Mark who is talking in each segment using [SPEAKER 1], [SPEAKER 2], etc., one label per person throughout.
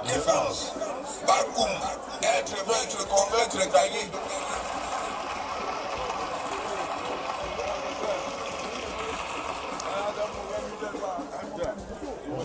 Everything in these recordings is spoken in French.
[SPEAKER 1] défense. Bakoum, être, vaincre, convaincre, gagner.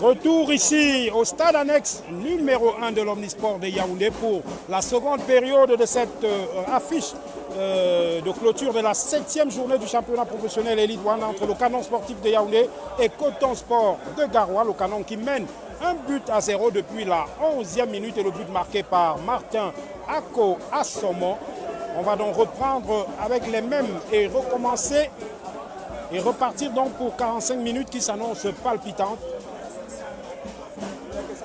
[SPEAKER 2] Retour ici au stade annexe numéro 1 de l'Omnisport de Yaoundé pour la seconde période de cette affiche de clôture de la 7e journée du championnat professionnel Elite One entre le Canon sportif de Yaoundé et Coton Sport de Garoua. Le Canon qui mène 1-0 depuis la 11e minute et le but marqué par Martin Ako Assomo. On va donc reprendre avec les mêmes et recommencer et repartir donc pour 45 minutes qui s'annoncent palpitantes.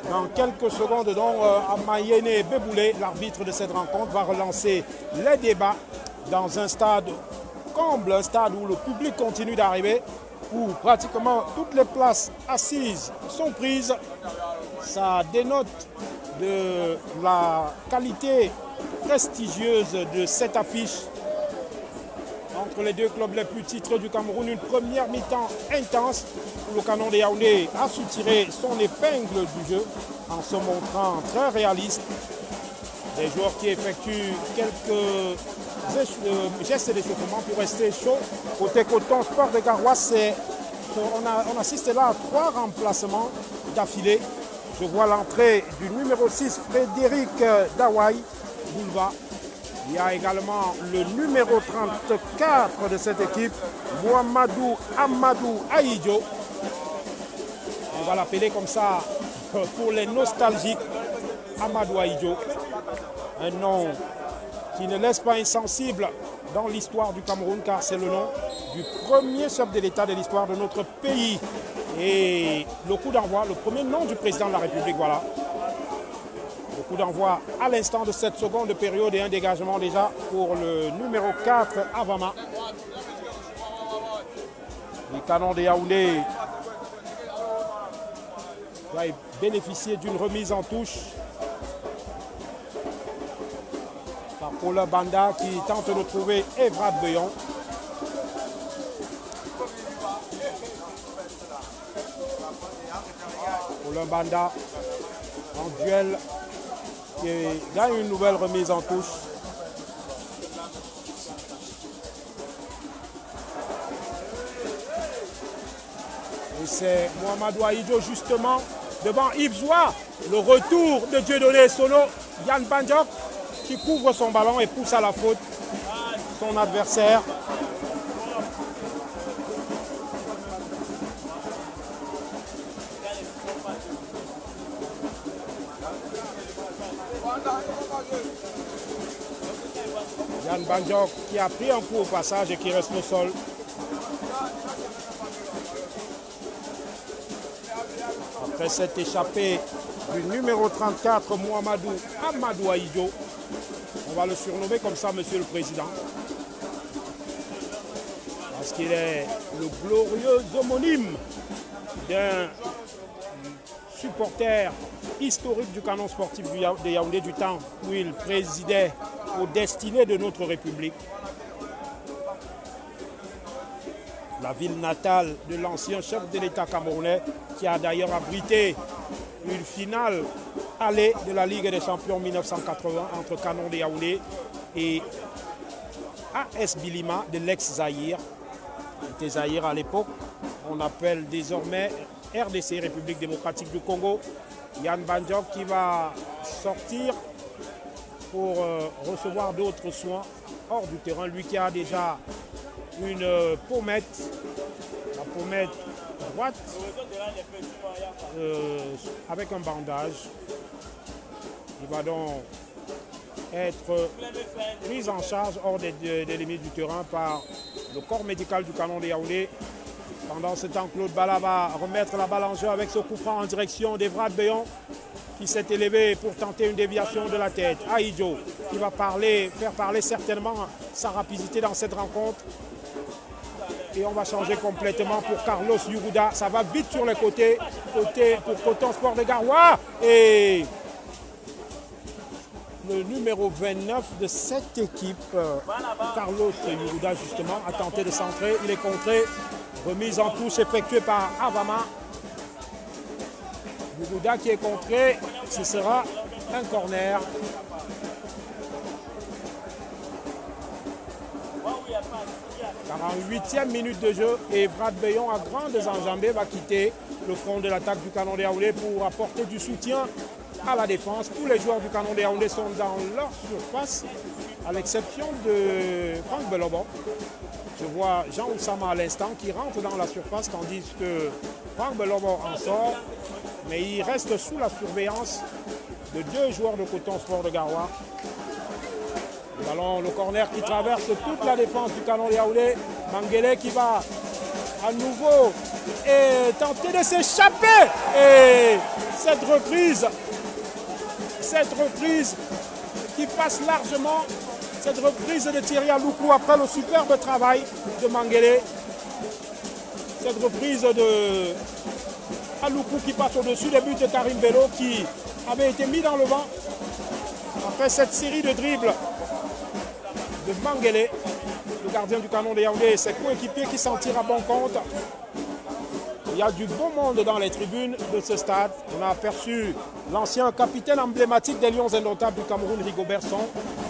[SPEAKER 2] Dans quelques secondes, donc, Amayene Beboulé, l'arbitre de cette rencontre, va relancer les débats dans un stade comble, un stade où le public continue d'arriver, où pratiquement toutes les places assises sont prises. Ça dénote de la qualité prestigieuse de cette affiche entre les deux clubs les plus titrés du Cameroun. Une première mi-temps intense où le Canon de Yaoundé a soutiré son épingle du jeu en se montrant très réaliste. Des joueurs qui effectuent quelques gestes d'échauffement pour rester chaud. Côté Coton Sport de Garoua, on assiste là à 3 remplacements d'affilée. Je vois l'entrée du numéro 6, Frédéric Dawai Bouleva. Il y a également le numéro 34 de cette équipe, Mohamedou Amadou Aïdjo. On va l'appeler comme ça pour les nostalgiques, Amadou Aïdjo. Un nom qui ne laisse pas insensible dans l'histoire du Cameroun, car c'est le nom du premier chef de l'État de l'histoire de notre pays. Et le coup d'envoi, le premier nom du président de la République, voilà. Le coup d'envoi à l'instant de cette seconde période et un dégagement déjà pour le numéro 4, Avama. Le Canon de Yaoundé va bénéficier d'une remise en touche par Paul Banda qui tente de trouver Evrad Beyon. Paul Banda en duel qui gagne une nouvelle remise en touche. Et c'est Mohamedou Aïdjo justement devant Yves Zoua. Le retour de Dieudonné Sono, Yann Bandjok qui couvre son ballon et pousse à la faute son adversaire. Yann Bandjok qui a pris un coup au passage et qui reste au sol. Après cette échappée du numéro 34, Mohamedou Amadou Aïdjo, on va le surnommer comme ça, Monsieur le Président, parce qu'il est le glorieux homonyme d'un supporter historique du Canon sportif de Yaoundé du temps où il présidait aux destinées de notre République. La ville natale de l'ancien chef de l'État camerounais qui a d'ailleurs abrité une finale allée de la Ligue des Champions 1980 entre Canon de Yaoundé et AS Bilima de l'ex-Zaïre. C'était Zaïre à l'époque, on appelle désormais RDC, République démocratique du Congo. Yann Bandjok qui va sortir pour recevoir d'autres soins hors du terrain. Lui qui a déjà une pommette, la pommette droite avec un bandage. Il va donc être pris en charge hors des limites du terrain par le corps médical du Canon de Yaoundé. Pendant ce temps, Claude Bala va remettre la balle en jeu avec ce coup franc en direction d'Evrad Beyon qui s'est élevé pour tenter une déviation de la tête. Aïdjo qui va faire parler certainement sa rapidité dans cette rencontre. Et on va changer complètement pour Carlos Yuguda. Ça va vite sur les côtés pour Coton Sport de Garoua. Et le numéro 29 de cette équipe, Carlos Yuguda justement, a tenté de centrer. Il est contré. Remise en touche effectuée par Avama. Yuguda qui est contré. Ce sera un corner. En 8e minute de jeu, et Vrad Beyon à grandes enjambées va quitter le front de l'attaque du Canon de Yaoundé pour apporter du soutien à la défense. Tous les joueurs du Canon de Yaoundé sont dans leur surface, à l'exception de Franck Belobon. Je vois Jean Oussama à l'instant qui rentre dans la surface, tandis que Franck Belobon en sort, mais il reste sous la surveillance de 2 joueurs de Coton Sport de Garoua. Le ballon, le corner qui traverse toute la défense du Canon de Yaoundé. Manguele qui va à nouveau tenter de s'échapper. Et cette reprise qui passe largement, cette reprise de Thierry Aloukou après le superbe travail de Manguele. Cette reprise de Aloukou qui passe au-dessus des buts de Karim Bello qui avait été mis dans le vent. Après cette série de dribbles de Manguele, le gardien du Canon de Yaoundé et ses coéquipiers qui s'en tirent à bon compte. Il y a du beau monde dans les tribunes de ce stade. On a aperçu l'ancien capitaine emblématique des Lions indomptables du Cameroun, Rigobert Song,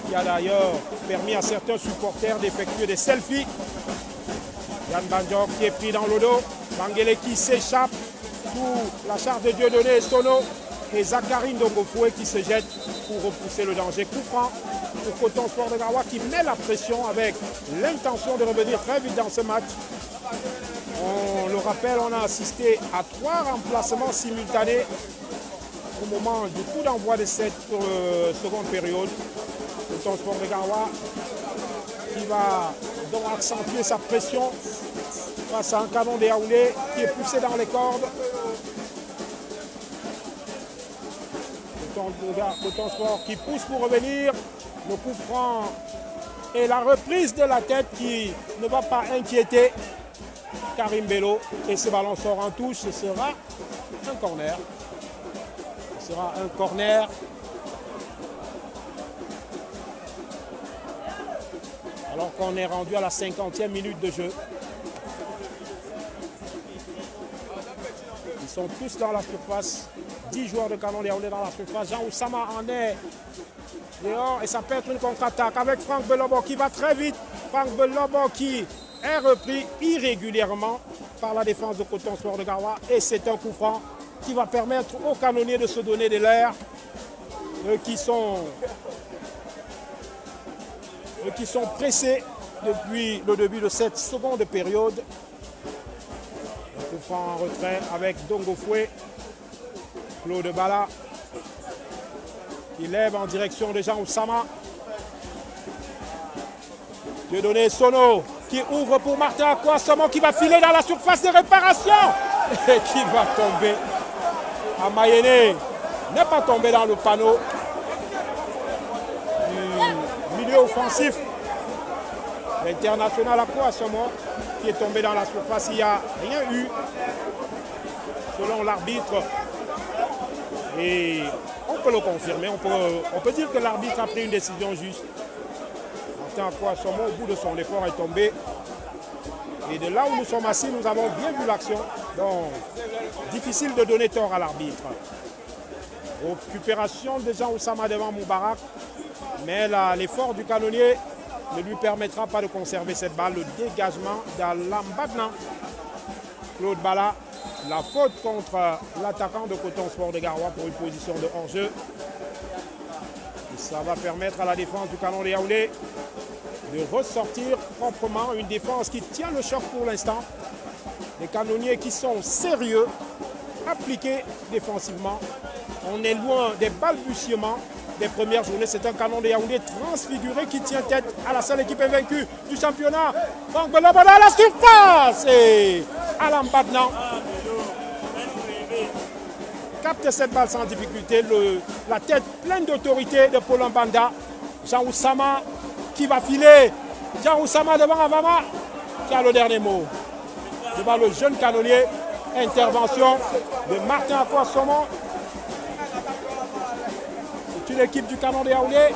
[SPEAKER 2] qui a d'ailleurs permis à certains supporters d'effectuer des selfies. Yann Bandiok qui est pris dans le dos. Manguele qui s'échappe sous la charge de Dieudonné et Sono. Et Zachary Ndongofoué qui se jette pour repousser le danger. Coup franc pour Coton Sport de Garoua qui met la pression avec l'intention de revenir très vite dans ce match. On le rappelle, on a assisté à 3 remplacements simultanés au moment du coup d'envoi de cette seconde période. Coton Sport de Garoua qui va donc accentuer sa pression face à un Canon de Yaoundé qui est poussé dans les cordes. Coton Sport qui pousse pour revenir. Le coup franc et la reprise de la tête qui ne va pas inquiéter Karim Bello. Et ce ballon sort en touche. Ce sera un corner. Ce sera un corner. Alors qu'on est rendu à la 50e minute de jeu. Ils sont tous dans la surface. 10 joueurs de Canon de Yaoundé dans la surface. Jean Oussama en est dehors et ça peut être une contre-attaque avec Franck Belobon qui va très vite. Franck Belobon qui est repris irrégulièrement par la défense de Coton Sport de Garoua. Et c'est un coup franc qui va permettre aux canonniers de se donner de l'air. Eux qui sont pressés depuis le début de cette seconde période. Un coup franc en retrait avec Ndongofoué. Claude Bala qui lève en direction de Jean Oussama. Dieudonné Sono qui ouvre pour Martin Akouassomo qui va filer dans la surface de réparation et qui va tomber. Amayene n'est pas tombé dans le panneau du milieu offensif. L'international Akouassomo qui est tombé dans la surface. Il n'y a rien eu selon l'arbitre. Et on peut le confirmer, on peut dire que l'arbitre a pris une décision juste. Martin Akouassomo, au bout de son effort, est tombé. Et de là où nous sommes assis, nous avons bien vu l'action. Donc, difficile de donner tort à l'arbitre. Récupération de Jean Oussama devant Moubarak. Mais l'effort du canonnier ne lui permettra pas de conserver cette balle. Le dégagement d'Alain Badnan. Claude Bala. La faute contre l'attaquant de Coton Sport de Garoua pour une position de hors-jeu. Et ça va permettre à la défense du Canon de Yaoundé de ressortir proprement. Une défense qui tient le choc pour l'instant. Les canonniers qui sont sérieux, appliqués défensivement. On est loin des balbutiements des premières journées. C'est un Canon de Yaoundé transfiguré qui tient tête à la seule équipe invaincue du championnat. Franck Belobon à la surface et Alain Badnan capte cette balle sans difficulté. La tête pleine d'autorité de Paul Mbanda. Jean Oussama qui va filer. Jean Oussama devant Avama qui a le dernier mot. Devant le jeune canonnier. Intervention de Martin Akouassomo. C'est une équipe du Canon de Yaoundé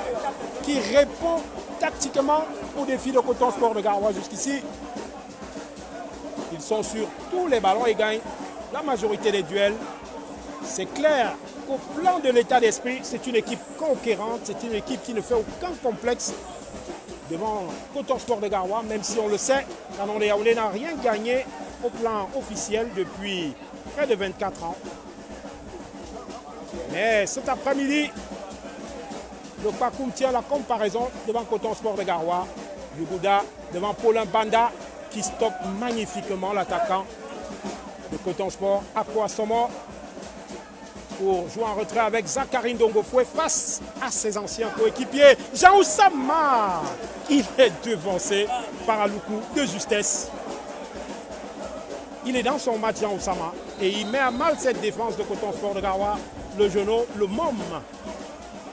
[SPEAKER 2] qui répond tactiquement au défi de Coton Sport de Garoua jusqu'ici. Ils sont sur tous les ballons et gagnent la majorité des duels. C'est clair qu'au plan de l'état d'esprit, c'est une équipe conquérante, c'est une équipe qui ne fait aucun complexe devant Coton Sport de Garoua, même si on le sait, Canon de Yaoundé n'a rien gagné au plan officiel depuis près de 24 ans. Mais cet après-midi, le Pakoum tient la comparaison devant Coton Sport de Garoua. Yuguda devant Paulin Banda qui stoppe magnifiquement l'attaquant de Coton Sport. Akwa Somo pour jouer en retrait avec Zachary Ndongofoué face à ses anciens coéquipiers. Jean Oussama, il est devancé par Aloukou de justesse. Il est dans son match, Jean Oussama, et il met à mal cette défense de Coton Sport de Garoua. Le genou, le môme,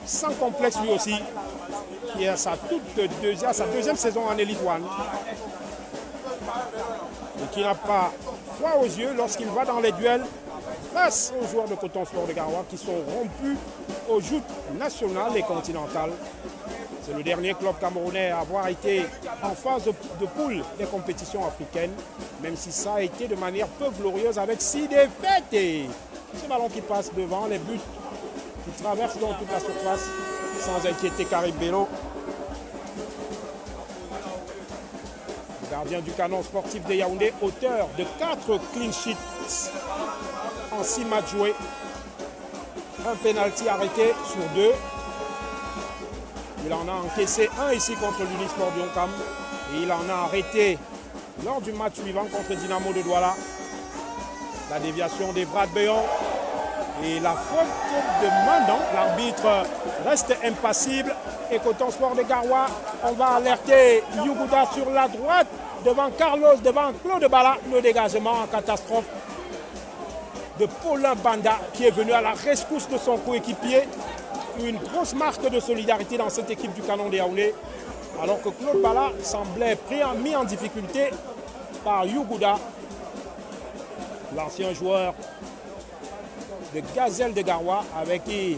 [SPEAKER 2] sans complexe lui aussi, qui a sa deuxième saison en Elite One. Et qui n'a pas froid aux yeux lorsqu'il va dans les duels face aux joueurs de Coton Sport de Garoua qui sont rompus aux joutes nationales et continentales. C'est le dernier club camerounais à avoir été en phase de poule des compétitions africaines, même si ça a été de manière peu glorieuse avec 6 défaites. Et ce ballon qui passe devant les buts, qui traverse donc toute la surface sans inquiéter Karim Bello. Gardien du canon sportif de Yaoundé, auteur de 4 clean sheets en 6 matchs joués. Un penalty arrêté sur 2. Il en a encaissé un ici contre l'Unisport du Honkam. Et il en a arrêté lors du match suivant contre Dynamo de Douala. La déviation d'Evrad Béon et la faute de Mandan. L'arbitre reste impassible. Et Coton Sport de Garoua, on va alerter Yuguda sur la droite devant Carlos, devant Claude Bala. Le dégagement en catastrophe de Paulin Banda qui est venu à la rescousse de son coéquipier. Une grosse marque de solidarité dans cette équipe du Canon de Yaoundé. Alors que Claude Bala semblait mis en difficulté par Yuguda, l'ancien joueur de Gazelle de Garoua, avec qui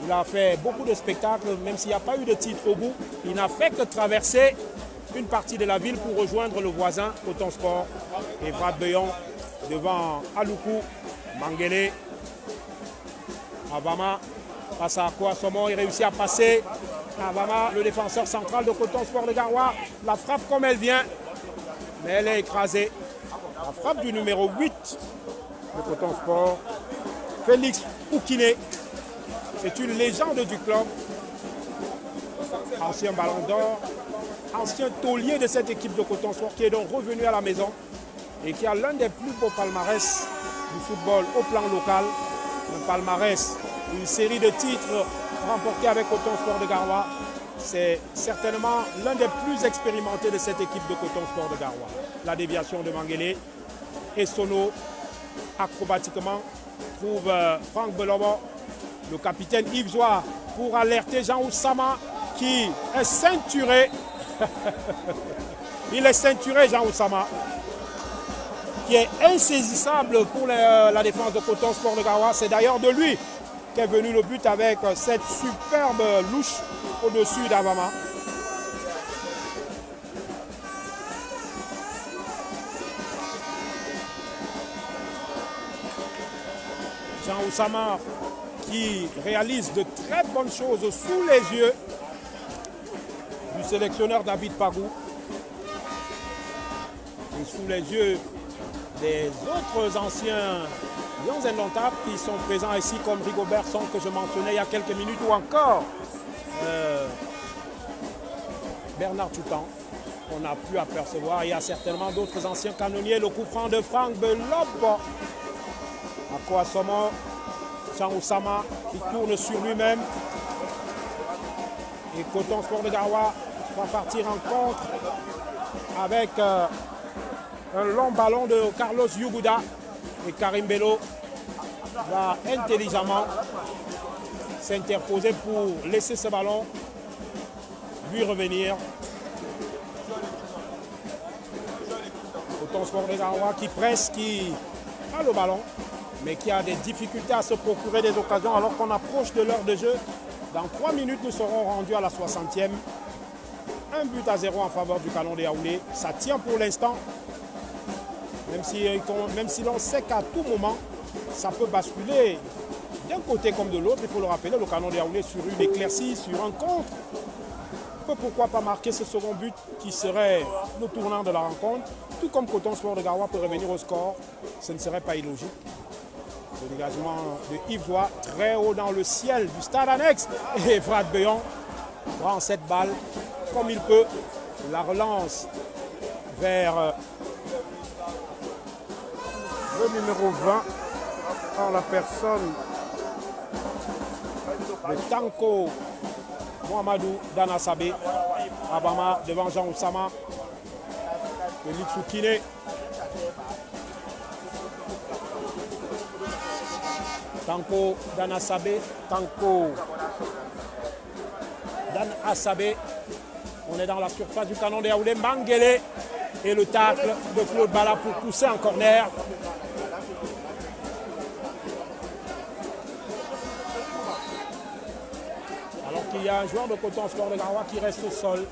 [SPEAKER 2] il a fait beaucoup de spectacles, même s'il n'y a pas eu de titre au bout. Il n'a fait que traverser une partie de la ville pour rejoindre le voisin Coton Sport. Et Vrad Beyon devant Aloukou, Mangele, Avama, face à Akwa Somo, il réussit à passer. Avama, le défenseur central de Coton Sport de Garoua, la frappe comme elle vient, mais elle est écrasée. La frappe du numéro 8 de Coton Sport, Félix Oukine. C'est une légende du club, ancien ballon d'or, ancien taulier de cette équipe de Coton Sport qui est donc revenu à la maison et qui a l'un des plus beaux palmarès du football au plan local. Un palmarès, une série de titres remportés avec Coton Sport de Garoua. C'est certainement l'un des plus expérimentés de cette équipe de Coton Sport de Garoua. La déviation de Mangele et Sono, acrobatiquement, trouve Franck Belobo. Le capitaine Yves Zoua pour alerter Jean Oussama qui est ceinturé. Il est ceinturé, Jean Oussama, qui est insaisissable pour la défense de Coton Sport de Garoua. C'est d'ailleurs de lui qu'est venu le but avec cette superbe louche au-dessus d'Avama. Jean Oussama qui réalise de très bonnes choses sous les yeux du sélectionneur David Pagou et sous les yeux des autres anciens lions indomptables qui sont présents ici, comme Rigobert Song que je mentionnais il y a quelques minutes, ou encore Bernard Toutan, qu'on a pu apercevoir. Il y a certainement d'autres anciens canonniers. Le coup franc de Franck Belobo. Akwa Somo, Jean Oussama qui tourne sur lui-même. Et Coton Sport de Garoua va partir en contre avec un long ballon de Carlos Yuguda. Et Karim Bello va intelligemment s'interposer pour laisser ce ballon lui revenir. Coton Sport de Garoua qui presse, qui a le ballon, mais qui a des difficultés à se procurer des occasions alors qu'on approche de l'heure de jeu. Dans 3 minutes, nous serons rendus à la 60e. 1-0 en faveur du Canon de Yaoundé. Ça tient pour l'instant, même si l'on sait qu'à tout moment, ça peut basculer d'un côté comme de l'autre, il faut le rappeler, le Canon de Yaoundé sur une éclaircie, sur un contre, peut pourquoi pas marquer ce second but qui serait le tournant de la rencontre, tout comme Coton Sport de Garoua peut revenir au score, ce ne serait pas illogique. Le dégagement de Yves Joie, très haut dans le ciel du stade annexe, et Vrad Béon prend cette balle comme il peut, la relance vers le numéro 20 en la personne de Tanko Mohamedou Danasabé. Abama devant Jean Oussama. Félix Soukine. Tanko Danasabé. Tanko Danasabé. On est dans la surface du Canon de Yaoundé. Mangele. Et le tacle de Claude Bala pour pousser en corner. Alors qu'il y a un joueur de Coton Sport de Garoua qui reste au sol.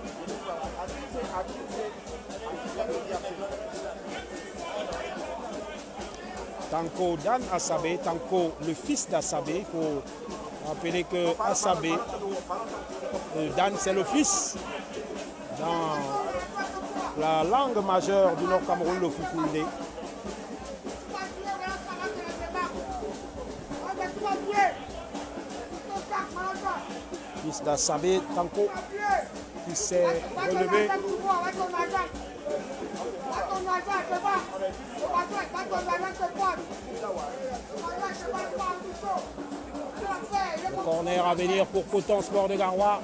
[SPEAKER 2] Tanko Dan Asabé, Tanko le fils d'Asabé. Il faut rappeler que Asabé, Dan c'est le fils. Dans la langue majeure du Nord Cameroun, le Foufoulé. Fils d'Asabé, Tanko qui s'est relevé. Le corner à venir pour Coton Sport de Garoua.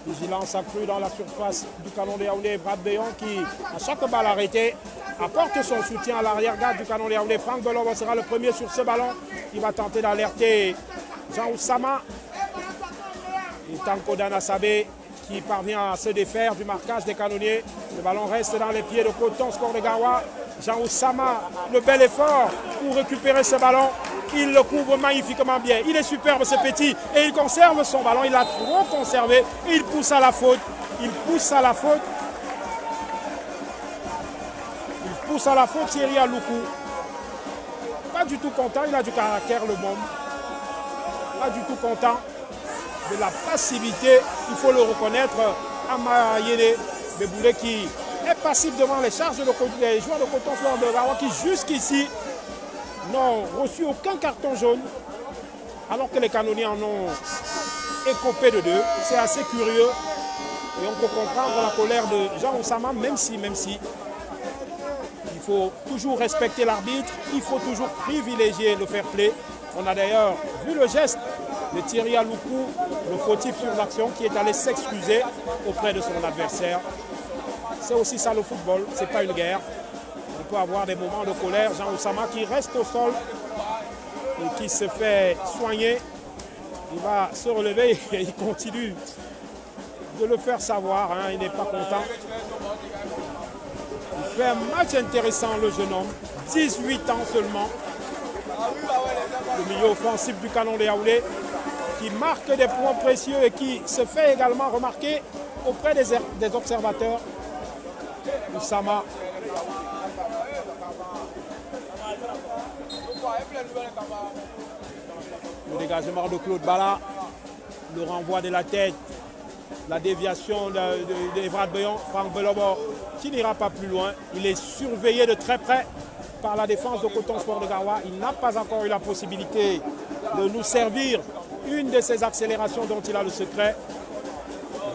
[SPEAKER 2] Vigilance accrue dans la surface du Canon de Yaoundé. Vrad Béon qui, à chaque balle arrêtée, apporte son soutien à l'arrière-garde du Canon de Yaoundé. Franck Belobo sera le premier sur ce ballon. Il va tenter d'alerter Jean Oussama. Et Tanko Danasabé qui parvient à se défaire du marquage des canonniers. Le ballon reste dans les pieds de Coton Sport de Garoua. Jean Oussama, le bel effort pour récupérer ce ballon. Il le couvre magnifiquement bien. Il est superbe ce petit et il conserve son ballon. Il l'a trop conservé et il pousse à la faute. Il pousse à la faute. Il pousse à la faute Thierry Aloukou. Pas du tout content. Il a du caractère le môme. Pas du tout content de la passivité. Il faut le reconnaître. Amayele Beboulé qui est passif devant les charges des joueurs de Coton Sport de Garoua qui jusqu'ici n'ont reçu aucun carton jaune, alors que les canonniers en ont écopé de 2. C'est assez curieux. Et on peut comprendre la colère de Jean Oussama, même si il faut toujours respecter l'arbitre, il faut toujours privilégier le fair play. On a d'ailleurs vu le geste de Thierry Aloukou, le fautif sur l'action, qui est allé s'excuser auprès de son adversaire. C'est aussi ça le football, c'est pas une guerre. On peut avoir des moments de colère. Jean Oussama qui reste au sol et qui se fait soigner. Il va se relever et il continue de le faire savoir. Il n'est pas content. Il fait un match intéressant, le jeune homme. 18 ans seulement. Le milieu offensif du Canon de Yaoundé qui marque des points précieux et qui se fait également remarquer auprès des observateurs. Oussama. Le dégagement de Claude Bala, le renvoi de la tête, la déviation de Vrad Béon, Franck Belobo qui n'ira pas plus loin. Il est surveillé de très près par la défense de Coton Sport de Garoua. Il n'a pas encore eu la possibilité de nous servir une de ces accélérations dont il a le secret.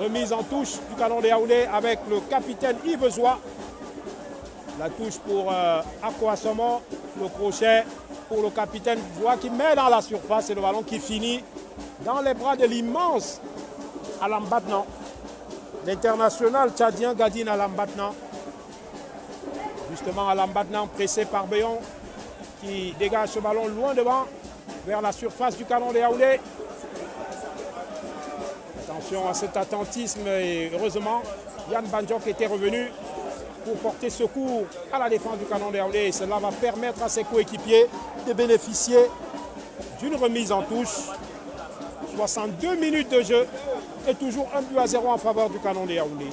[SPEAKER 2] Remise en touche du Canon de Yaoundé avec le capitaine Yves Joie. La touche pour Ako Assomo, le crochet pour le capitaine Joie qui met dans la surface et le ballon qui finit dans les bras de l'immense Alam Batnan. L'international tchadien Gadine Alam Batnan. Justement Alam Batnan pressé par Béon qui dégage ce ballon loin devant vers la surface du Canon de Yaoundé. Attention à cet attentisme et heureusement Yann Banjok était revenu pour porter secours à la défense du Canon de Yaoundé. Et cela va permettre à ses coéquipiers de bénéficier d'une remise en touche. 62 minutes de jeu et toujours 1-0 en faveur du Canon de Yaoundé.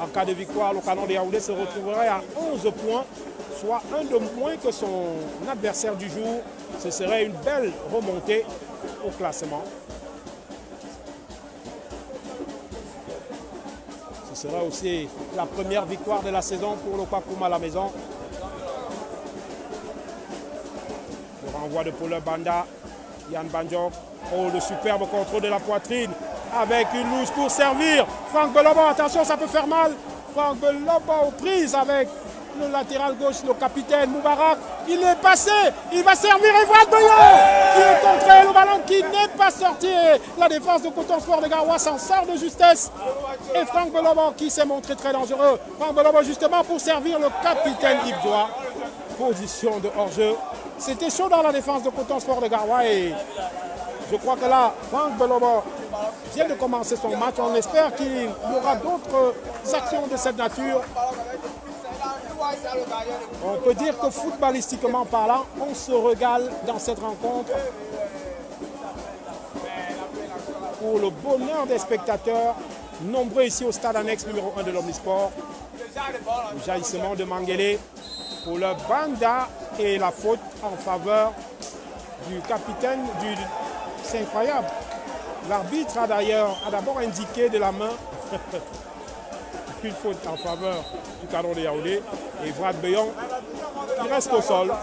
[SPEAKER 2] En cas de victoire, le Canon de Yaoundé se retrouverait à 11 points soit un de moins que son adversaire du jour. Ce serait une belle remontée au classement. Ce sera aussi la première victoire de la saison pour le Kwakum à la maison. Le renvoi de Paul Banda, Yann Banjok. Oh, le superbe contrôle de la poitrine avec une louche pour servir. Franck Belobo, attention, ça peut faire mal. Franck Belobo aux prises avec le latéral gauche, le capitaine Moubarak. Il est passé, il va servir Evrat Beyon qui est contré, le ballon qui n'est pas sorti. La défense de Coton Sport de Garoua s'en sort de justesse. Et Franck Belobo qui s'est montré très dangereux. Franck Belobo justement pour servir le capitaine Ibzoa. Position de hors-jeu. C'était chaud dans la défense de Coton Sport de Garoua et je crois que là, Franck Belobo vient de commencer son match. On espère qu'il y aura d'autres actions de cette nature. On peut dire que footballistiquement parlant, on se régale dans cette rencontre. Pour le bonheur des spectateurs, nombreux ici au stade annexe numéro 1 de l'Omnisport. Le jaillissement de Mangele pour le Banda et la faute en faveur du capitaine du... C'est incroyable. L'arbitre a d'abord indiqué de la main une faute en faveur du Canon de Yaoundé. Et Evrat Beyon, il reste au sol.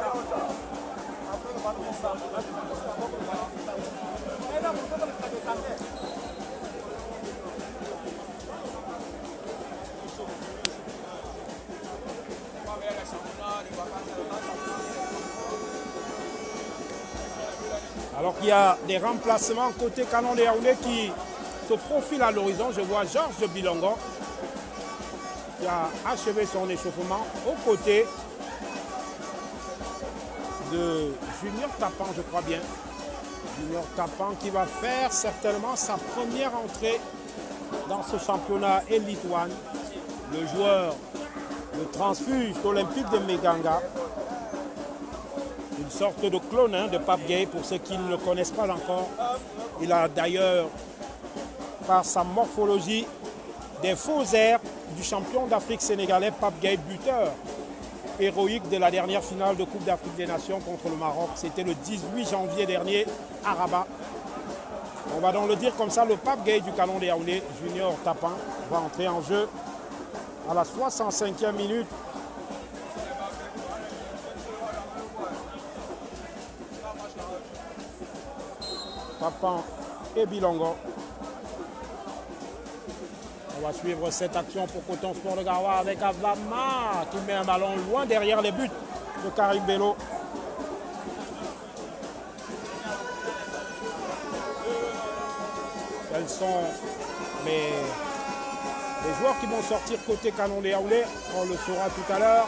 [SPEAKER 2] Alors qu'il y a des remplacements côté Canon de Yaoundé qui se profilent à l'horizon. Je vois Georges Bilongo qui a achevé son échauffement aux côtés de Junior Tapan, je crois bien. Junior Tapan qui va faire certainement sa première entrée dans ce championnat Elite One. Le joueur, le transfuge olympique de Meganga. Une sorte de clone de Pape Gueye pour ceux qui ne le connaissent pas encore. Il a d'ailleurs, par sa morphologie, des faux airs du champion d'Afrique sénégalais Pape Gueye, buteur héroïque de la dernière finale de Coupe d'Afrique des Nations contre le Maroc. C'était le 18 janvier dernier à Rabat. On va donc le dire comme ça, le Pape Gueye du Canon de Yaoundé, Junior Tapan, va entrer en jeu à la 65e minute. Tapan et Bilongo. On va suivre cette action pour Coton Sport de Garoua avec Avama qui met un ballon loin derrière les buts de Karim Bello. Quels sont les joueurs qui vont sortir côté Canon de Yaoundé? On le saura tout à l'heure.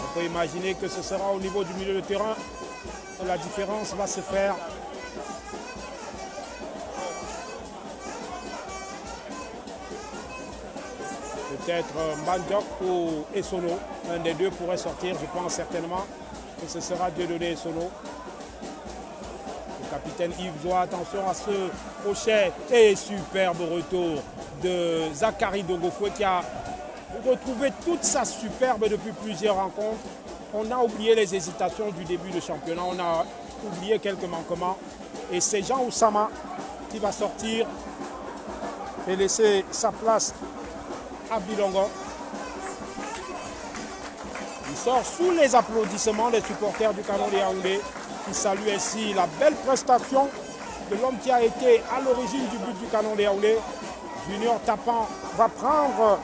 [SPEAKER 2] On peut imaginer que ce sera au niveau du milieu de terrain que la différence va se faire. Peut-être Mbandjok ou Essono, un des deux pourrait sortir, je pense certainement que ce sera Dieudonné Essono. Le capitaine Yves Zoa, attention à ce crochet et superbe retour de Zachary Dogofoué qui a retrouvé toute sa superbe depuis plusieurs rencontres. On a oublié les hésitations du début de championnat, on a oublié quelques manquements et c'est Jean Oussama qui va sortir et laisser sa place à Bilongo. Il sort sous les applaudissements des supporters du Canon de Yaoundé qui saluent ainsi la belle prestation de l'homme qui a été à l'origine du but du Canon de Yaoundé. Junior Tapan va prendre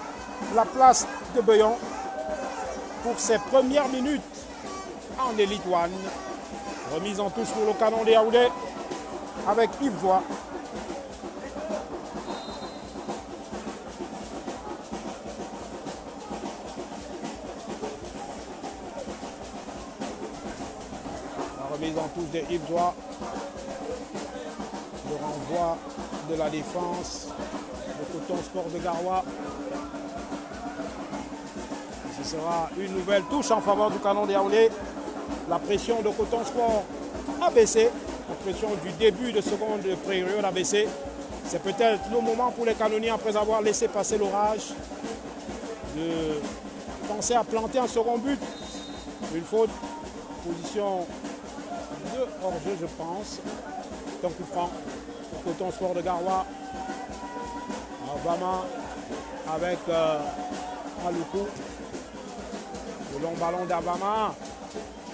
[SPEAKER 2] la place de Beyon pour ses premières minutes en Elite One. Remise en touche pour le Canon de Yaoundé avec Yves Zoa. Remise en touche de Yves Zoa. Le renvoi de la défense de Coton Sport de Garoua. Ce sera une nouvelle touche en faveur du Canon de Yaoundé. La pression de Coton Sport a baissé. La pression du début de seconde période a baissé. C'est peut-être le moment pour les canonniers, après avoir laissé passer l'orage, de pensait à planter un second but. Une faute. Position de hors-jeu, je pense. Donc coup franc. Coton Sport de Garoua. Avama avec Aloukou. Le long ballon d'Avama.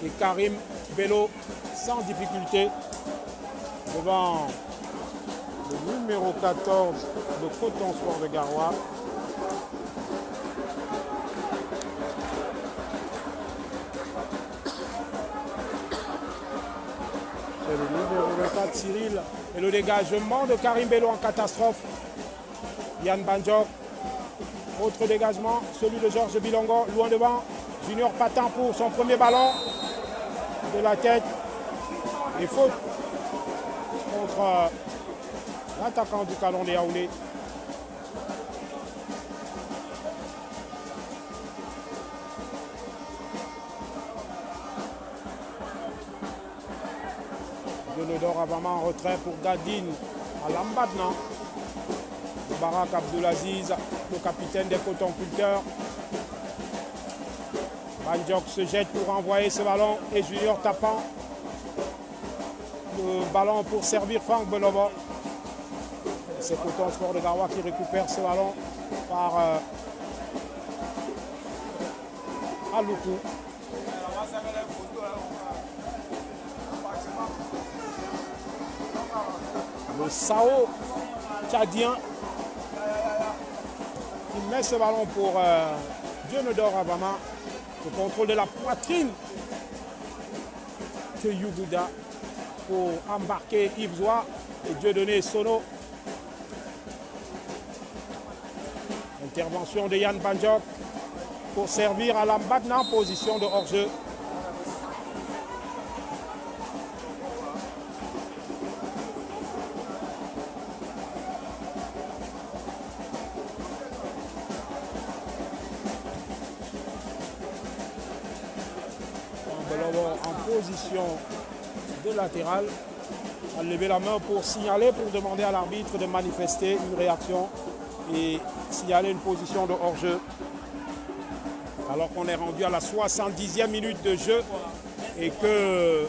[SPEAKER 2] Et Karim Bello sans difficulté devant le numéro 14 de Coton Sport de Garoua. C'est le numéro 24 Cyril. Et le dégagement de Karim Bello en catastrophe. Yann Banjok. Autre dégagement, celui de Georges Bilongo, loin devant. Junior Patin pour son premier ballon de la tête. Et faute contre l'attaquant du Canon de Yaoundé. Dieu Avama en retrait pour Gadine à Lambadna. Barak Abdulaziz, le capitaine des cotonculteurs. Banjok se jette pour envoyer ce ballon et Junior tapant le ballon pour servir Franck Belobo. C'est Coton Sport de Garoua qui récupère ce ballon par Aloukou. Le Sao tchadien qui met ce ballon pour Dionodore Avama. Le contrôle de la poitrine de Yuguda pour embarquer Yves-Zoua et Dieudonné Sono. Intervention de Yann Banjok pour servir à Lambadna en position de hors-jeu. En position de latéral, a levé la main pour signaler, pour demander à l'arbitre de manifester une réaction et signaler une position de hors-jeu. Alors qu'on est rendu à la 70e minute de jeu et que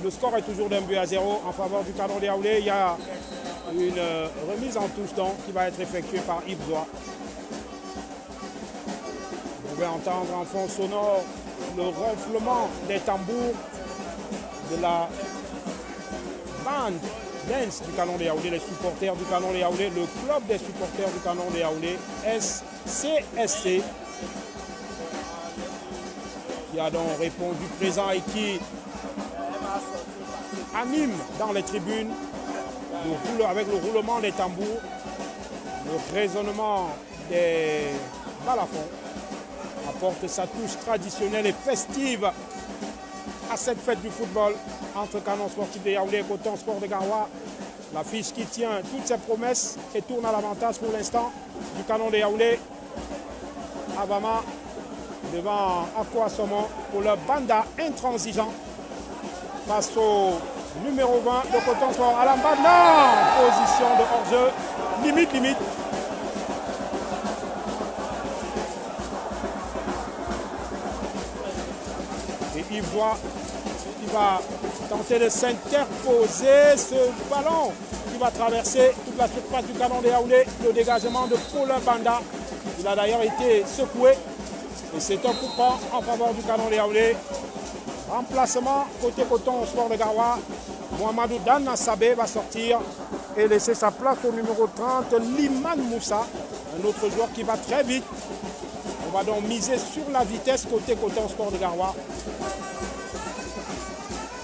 [SPEAKER 2] le score est toujours d'un but à 0 en faveur du Canon de Yaoundé. Il y a une remise en touche donc qui va être effectuée par Yves-Zoua. Vous pouvez entendre en fond sonore le ronflement des tambours de la bande dance du Canon de Yaoundé, les supporters du Canon de Yaoundé, le club des supporters du Canon de Yaoundé, SCSC, qui a donc répondu présent et qui anime dans les tribunes avec le roulement des tambours, le résonnement des balafons, apporte sa touche traditionnelle et festive à cette fête du football entre Canon Sportif de Yaoundé et Coton Sport de Garoua. L'affiche qui tient toutes ses promesses et tourne à l'avantage pour l'instant du Canon de Yaoundé. Avama devant Akwa Somo pour le Banda intransigeant face au numéro 20 de Coton Sport à Lambadna. Position de hors-jeu, limite. Et Yves-Zoua qui va tenter de s'interposer, ce ballon qui va traverser toute la surface du Canon de Yaoundé, le dégagement de Paulin Banda. Il a d'ailleurs été secoué et c'est un coup franc en faveur du Canon de Yaoundé. Remplacement côté Coton Sport de Garoua. Mohamedou Dan Sabé va sortir et laisser sa place au numéro 30, Liman Moussa, un autre joueur qui va très vite. On va donc miser sur la vitesse côté Coton Sport de Garoua.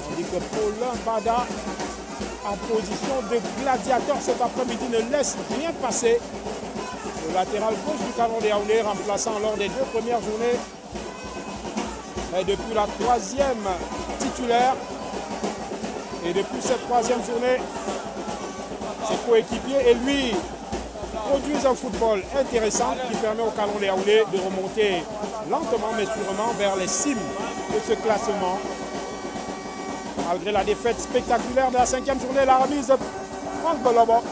[SPEAKER 2] Tandis que Paulin Bada, en position de gladiateur cet après-midi, ne laisse rien passer. Le latéral gauche du Canon de Yaoundé, remplaçant lors des 2 premières journées. Et depuis la 3e titulaire. Et depuis cette 3e journée, ses coéquipiers et lui produisent un football intéressant qui permet au Canon de Yaoundé de remonter lentement mais sûrement vers les cimes de ce classement. Malgré la défaite spectaculaire de la 5e journée, la remise de Franck Belobo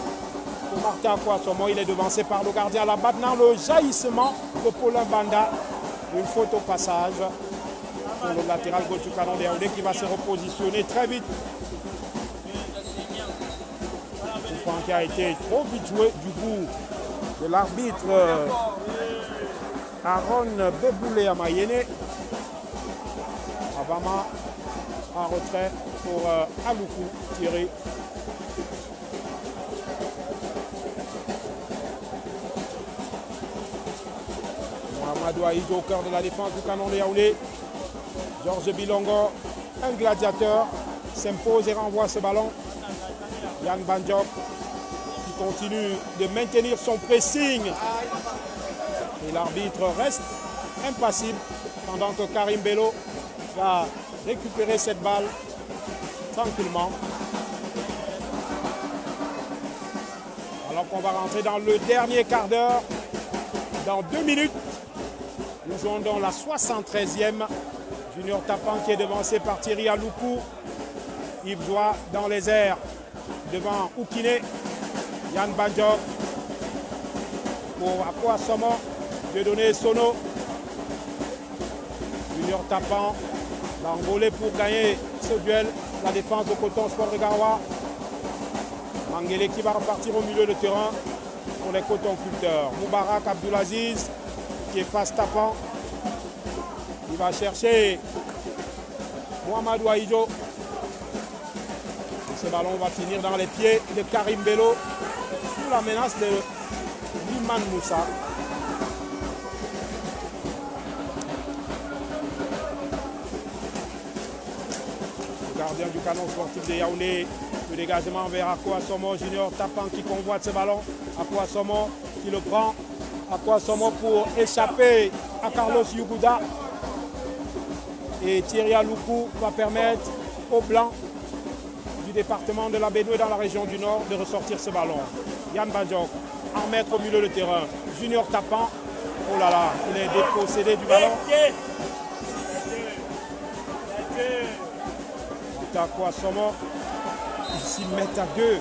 [SPEAKER 2] pour Martin Akwa Somo, il est devancé par le gardien Lambadna. Le jaillissement de Paulin Banda Une faute au passage pour le latéral gauche du Canon de Yaoundé qui va se repositionner très vite. Le point qui a été trop vite joué du coup de l'arbitre Aaron Beboulé à Mayene. Avama en retrait pour Aloukou Thierry. Mohamedou Aïdjo au cœur de la défense du Canon de Yaoundé. Georges Bilongo, un gladiateur, s'impose et renvoie ce ballon. Yann Bandiok qui continue de maintenir son pressing. Et l'arbitre reste impassible pendant que Karim Bello va récupérer cette balle tranquillement. Alors qu'on va rentrer dans le dernier quart d'heure. Dans 2 minutes, nous jouons dans la 73e. Junior Tapan qui est devancé par Thierry Aloukou. Yves Joie dans les airs devant Oukine. Yann Bandiok pour Akwa Somo. Dieudonné Sono. Junior Tapan va envoler pour gagner ce duel. La défense de Coton Sport de Garoua. Mangele qui va repartir au milieu de terrain pour les cotonculteurs. Moubarak Abdoulaziz qui est face Tapan. Il va chercher Mohamedou Aïdjo. Ce ballon va finir dans les pieds de Karim Bello sous la menace de Liman Moussa. Le gardien du Canon sportif de Yaoundé. Le dégagement vers Akwa Somo. Junior Tapan qui convoite ce ballon. Akwa Somo qui le prend. Akwa Somo pour échapper à Carlos Yuguda. Et Thierry Aloukou va permettre aux Blancs du département de la Bédoué dans la région du Nord de ressortir ce ballon. Yann Bandiok en mettre au milieu de terrain. Junior Tapan. Oh là là, il est dépossédé du ballon. Akwa Somo. Ils s'y mettent à 2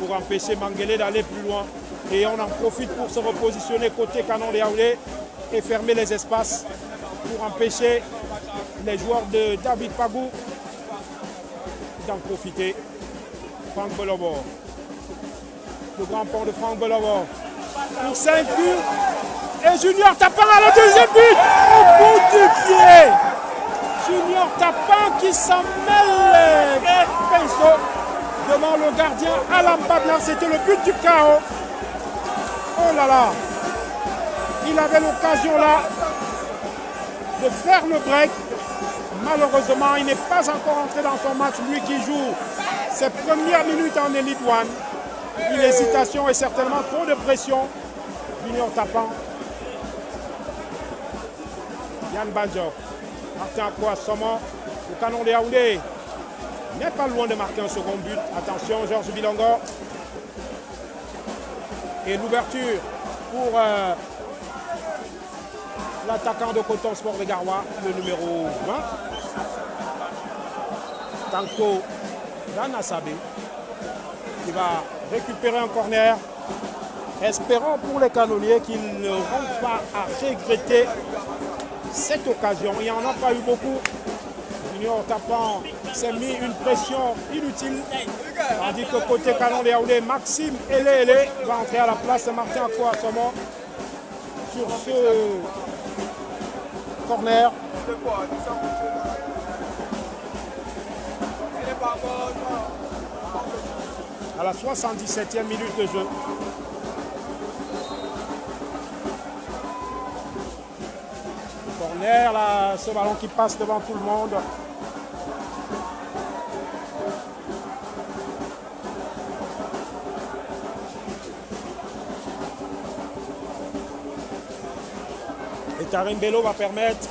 [SPEAKER 2] pour empêcher Mangele d'aller plus loin. Et on en profite pour se repositionner côté Canon de Yaoundé et fermer les espaces pour empêcher les joueurs de David Pagou d'en profiter. Franck Belobo. Le grand pont de Franck Belobo. Pour 5 buts. Et Junior Tapan à la deuxième but. Au bout du pied. Junior Tapan qui s'en mêle les pinceaux devant le gardien Alam Badnar. C'était le but du chaos. Oh là là. Il avait l'occasion là de faire le break. Malheureusement, il n'est pas encore entré dans son match. Lui qui joue ses premières minutes en Elite One. Une hésitation et certainement trop de pression. Junior Tapan. Yann Bandiok. Martin Akwa Somo. Le Canon de Yaoundé n'est pas loin de marquer un second but. Attention, Georges Bilongo. Et l'ouverture pour l'attaquant de Coton Sport de Garoua, le numéro 20. Tanko Danasabe qui va récupérer un corner. Espérons pour les canonniers qu'ils ne vont pas à regretter cette occasion. Il n'y en a pas eu beaucoup. Junior Tapan s'est mis une pression inutile. Tandis que côté Canon de Yaoundé, Maxime Ele va entrer à la place de Martin Akwa Somo sur ce corner. À la 77e minute de jeu. Corner, là, ce ballon qui passe devant tout le monde. Et Karim Bello va permettre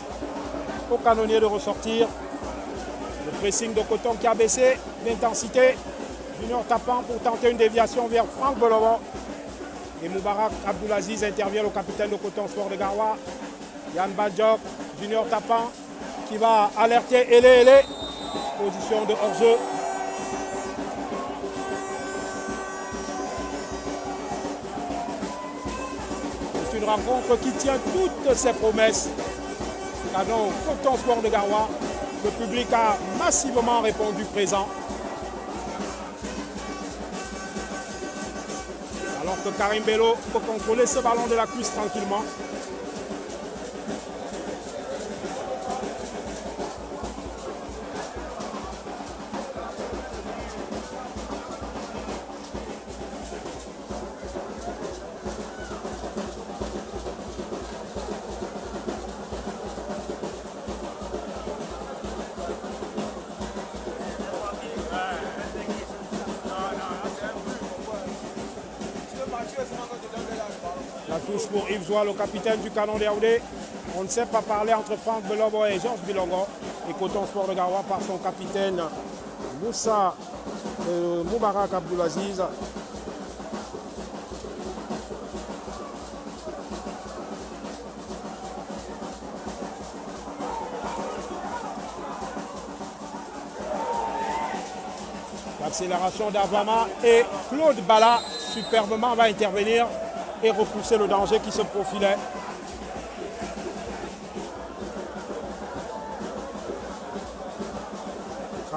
[SPEAKER 2] aux canonniers de ressortir. Le pressing de Coton qui a baissé l'intensité. Junior Tapan pour tenter une déviation vers Franck Belobo. Et Moubarak Abdoulaziz intervient, le capitaine de Coton Sport de Garoua. Yann Bandiok, Junior Tapan qui va alerter Ele. Position de hors-jeu. C'est une Une rencontre qui tient toutes ses promesses. Canon Coton Sport de Garoua, le public a massivement répondu présent. Alors que Karim Bello peut contrôler ce ballon de la cuisse tranquillement. La touche pour Yves Zoua, le capitaine du Canon de Yaoundé. On ne sait pas parler entre Franck Belobo et Georges Bilongo. Et Coton Sport de Garoua par son capitaine Moussa Moubarak Abdoulaziz. L'accélération d'Avama et Claude Bala superbement va intervenir et repousser le danger qui se profilait.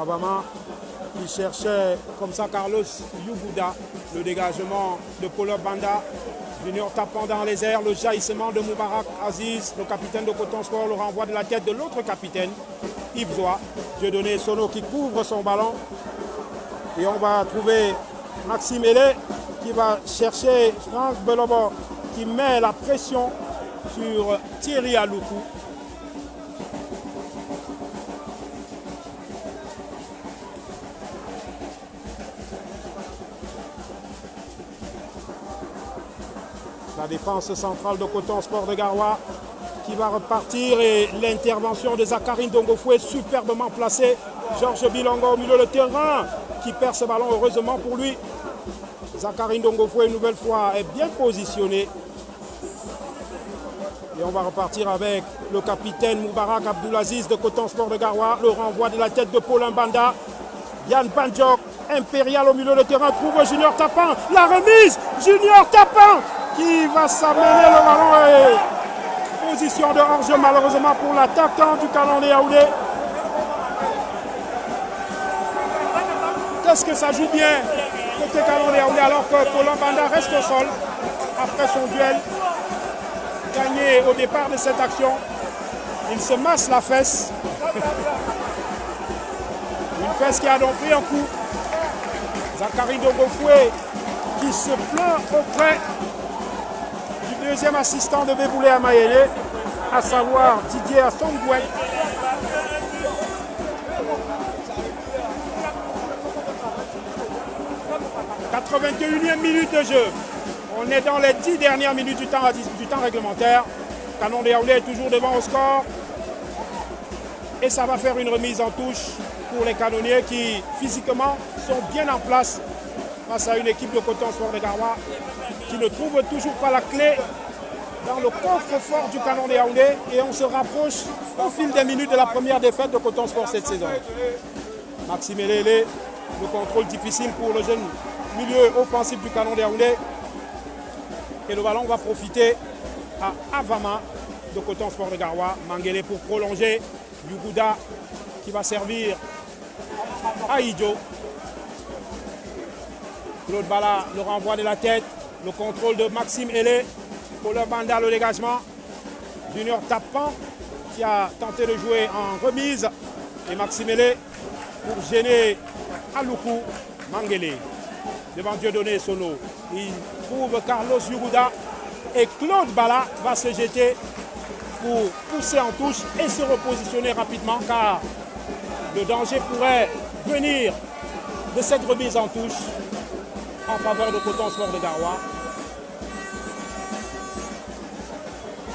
[SPEAKER 2] Avama qui cherchait comme ça Carlos Yuguda, le dégagement de Polo Banda. Junior tapant dans les airs, le jaillissement de Moubarak Aziz, le capitaine de Coton Sport, le renvoi de la tête de l'autre capitaine, Yves Zoua. Dieudonné Sono qui couvre son ballon. Et on va trouver Maxime Hélé qui va chercher Franck Belobo qui met la pression sur Thierry Aloukou. La défense centrale de Coton Sport de Garoua qui va repartir et l'intervention de Zakari Ndongofoué superbement placée. Georges Bilongo au milieu de terrain qui perd ce ballon heureusement pour lui. Zakari Ndongofoué une nouvelle fois est bien positionné. Et on va repartir avec le capitaine Moubarak Abdoulaziz de Coton Sport de Garoua. Le renvoi de la tête de Paulin Banda. Yann Banjok, impérial au milieu de terrain, trouve Junior Tapin. La remise, Junior Tapin qui va s'amener le ballon. Et position de hors-jeu malheureusement pour l'attaquant du Canon de Yaoundé. Qu'est-ce que ça joue bien côté Canon de Yaoundé alors que Paulin Banda reste au sol après son duel gagné au départ de cette action. Il se masse la fesse. Une fesse qui a donc pris un coup. Zakari Ndongofoué qui se plaint auprès du deuxième assistant de Beboulé à Mayele, à savoir Didier Assongoué. « 81e minute de jeu. On est dans les 10 dernières minutes du temps réglementaire. Canon de Yaoundé est toujours devant au score. Et ça va faire une remise en touche pour les canonniers qui, physiquement, sont bien en place face à une équipe de Coton Sport de Garoua qui ne trouve toujours pas la clé dans le coffre-fort du Canon de Yaoundé. Et on se rapproche au fil des minutes de la première défaite de Coton Sport cette saison. Maxime Hélé, le contrôle difficile pour le jeune milieu offensif du Canon de Yaoundé. Et le ballon va profiter à Avama de Coton Sport de Garoua. Manguele pour prolonger. Yuguda qui va servir à Idjo. Claude Bala, le renvoi de la tête. Le contrôle de Maxime Hélé. Paulin Banda, le dégagement. Junior Tapin qui a tenté de jouer en remise. Et Maxime Hélé pour gêner Aloukou. Manguele devant Dieudonné Sono. Il trouve Carlos Yuguda et Claude Bala va se jeter pour pousser en touche et se repositionner rapidement car le danger pourrait venir de cette remise en touche en faveur de Coton Sport de Garoua.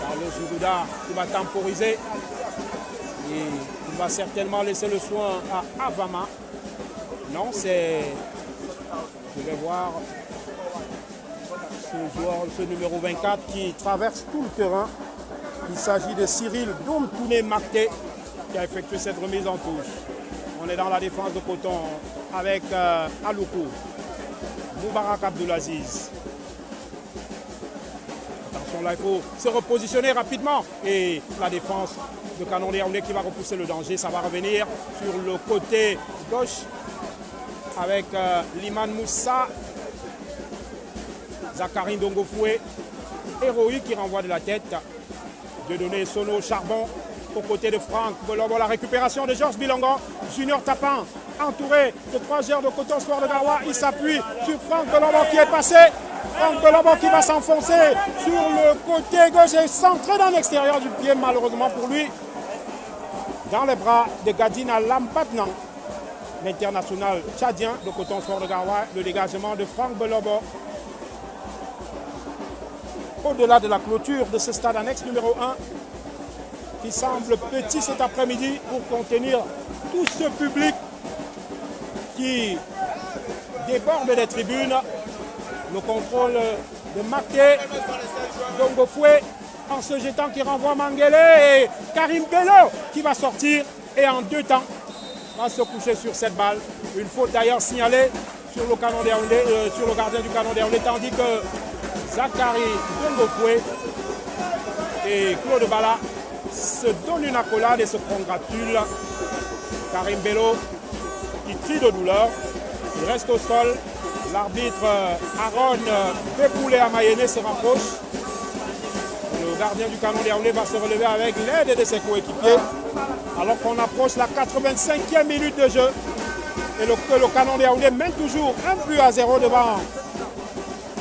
[SPEAKER 2] Carlos Yuguda qui va temporiser et il va certainement laisser le soin à Avama. Non, c'est... Je vais voir ce joueur, ce numéro 24 qui traverse tout le terrain. Il s'agit de Cyril Domtouné Makté qui a effectué cette remise en touche. On est dans la défense de Coton avec Aloukou, Moubarak Abdoulaziz. Attention là, il faut se repositionner rapidement. Et la défense de Canon de Yaoundé qui va repousser le danger. Ça va revenir sur le côté gauche avec Liman Moussa, Zachary Ndongofoué, Héroïque qui renvoie de la tête. Dieudonné Sono Charbon aux côtés de Franck Belobo. La récupération de Georges Bilongo. Junior Tapin entouré de 3 joueurs de Coton Sport de Garoua. Il s'appuie sur Franck Belobo qui est passé. Franck Belobo qui va s'enfoncer sur le côté gauche et centré dans l'extérieur du pied, malheureusement pour lui. Dans les bras de Gadina Lampatnan, l'international tchadien de Coton Sport de Garoua. Le dégagement de Franck Belobo. Au-delà de la clôture de ce stade annexe numéro 1, qui semble petit cet après-midi pour contenir tout ce public qui déborde des tribunes. Le contrôle de Maké Dongofoué en se jetant qui renvoie Mangele et Karim Bello qui va sortir et en 2 temps va se coucher sur cette balle. Une faute d'ailleurs signalée sur le canon Yaoundé, sur le gardien du canon Yaoundé, tandis que Zachary Dongofoué et Claude Bala se donnent une accolade et se congratulent. Karim Bello qui crie de douleur, il reste au sol. L'arbitre Aaron Bepoulé à Mayenne se rapproche. Le gardien du canon Yaoundé va se relever avec l'aide de ses coéquipiers. Alors qu'on approche la 85e minute de jeu. Et le canon Yaoundé mène toujours 1-0 devant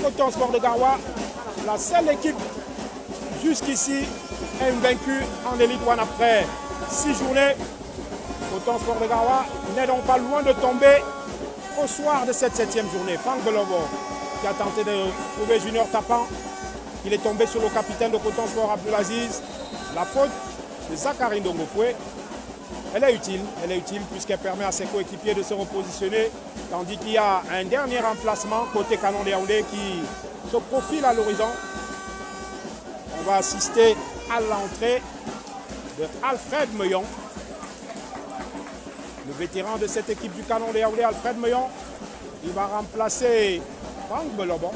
[SPEAKER 2] Coton Sport de Garoua. La seule équipe jusqu'ici invaincue en Elite One après 6 journées. Coton Sport de Garoua n'est donc pas loin de tomber au soir de cette 7e journée. Franck Belobo qui a tenté de trouver Junior Tapin. Il est tombé sur le capitaine de Coton Sport Abdelaziz. La faute de Zachary Ndongofoué, elle est utile puisqu'elle permet à ses coéquipiers de se repositionner. Tandis qu'il y a un dernier remplacement côté canon de Yaoundé qui se profile à l'horizon. On va assister à l'entrée de Alfred Meillon. Le vétéran de cette équipe du canon de Yaoundé, Alfred Meillon, il va remplacer Franck Belobo.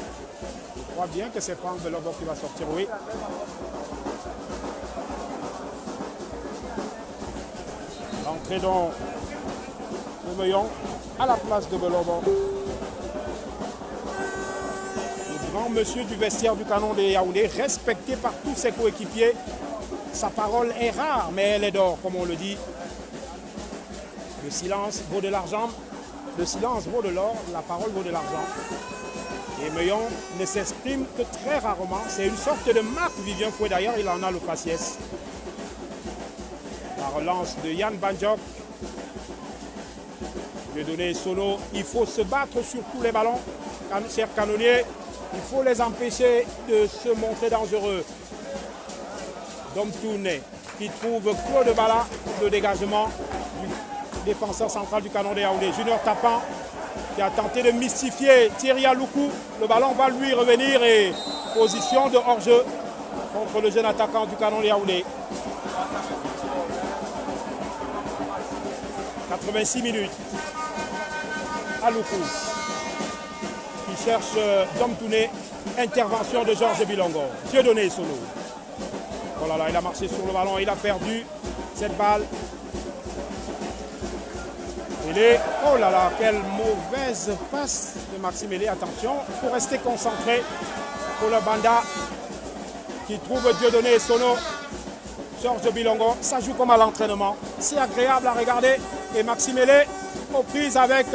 [SPEAKER 2] Je crois bien que c'est Franck Belobo qui va sortir, oui. L'entrée donc de Meillon à la place de Belobo. Le grand monsieur du vestiaire du canon de Yaoundé, respecté par tous ses coéquipiers. Sa parole est rare, mais elle est d'or, comme on le dit. Le silence vaut de l'argent, le silence vaut de l'or, la parole vaut de l'argent. Et Meillon ne s'exprime que très rarement. C'est une sorte de marque Vivien Fouet, d'ailleurs, il en a le faciès. La relance de Yann Banjok. Dieudonné Sono, il faut se battre sur tous les ballons. Chers canonniers, il faut les empêcher de se montrer dangereux. Dom Tourné qui trouve Claude Bala, le dégagement du défenseur central du canon de Yaoundé. Junior Tapin qui a tenté de mystifier Thierry Aloukou. Le ballon va lui revenir et position de hors-jeu contre le jeune attaquant du canon de Yaoundé. 86 minutes. Aloukou qui cherche Dom Tourné. Intervention de Georges Bilongo. Dieudonné Sono. Oh là là, il a marché sur le ballon, il a perdu cette balle. Oh là là, quelle mauvaise passe de Maxime Hélé. Attention, il faut rester concentré pour le Banda qui trouve Dieudonné Sono. Georges Bilongo, ça joue comme à l'entraînement. C'est agréable à regarder. Et Maxime Hélé, aux prises avec